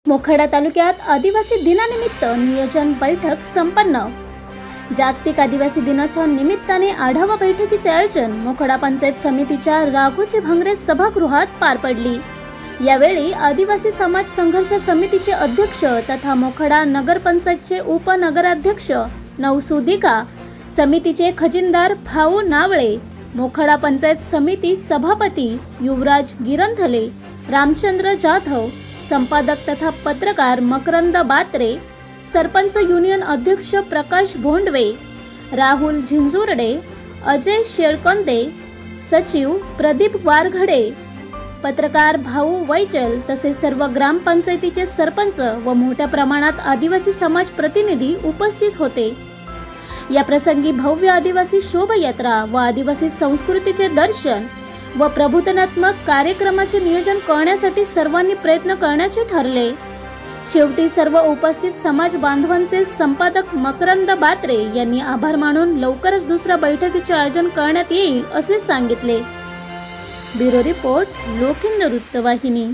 मोखाडा तालुक्यात आदिवासी दिनानिमित्त नियोजन बैठक संपन्न। जागतिक आदिवासी दिनाच्या निमित्ताने आढावा बैठकीचे आयोजन मोखाडा पंचायत समितीच्या राघोजी भांगरे सभागृहात पार पडली। यावेळी आदिवासी समाज संघर्ष समितीचे अध्यक्ष तथा मोखाडा नगरपंचायतचे उपनगराध्यक्ष नवसुदिका, समितीचे खजिनदार भाऊ नावळे, मोखाडा पंचायत समिती सभापती युवराज गिरंथले, रामचंद्र जाधव, संपादक तथा पत्रकार मकरंद बात्रे, सरपंच युनियन अध्यक्ष प्रकाश भोंडवे, राहुल झिंजुर्डे, अजय शेळकंदे, सचिव प्रदीप वारघडे, पत्रकार भाऊ वैचल तसेच सर्व ग्रामपंचायतीचे सरपंच व मोठ्या प्रमाणात आदिवासी समाज प्रतिनिधी उपस्थित होते। या प्रसंगी भव्य आदिवासी शोभायात्रा व आदिवासी संस्कृतीचे दर्शन व प्रबोधनात्मक कार्यक्रमाचे नियोजन करण्यासाठी सर्वांनी प्रयत्न करण्याचे ठरले। शेवटी सर्व उपस्थित समाज बांधवांचे संपादक मकरंद बात्रे यांनी आभार मानून लवकरच दुसऱ्या बैठकीचे आयोजन करण्यात येईल असे सांगितले। ब्युरो रिपोर्ट लोखंड वृत्तवाहिनी।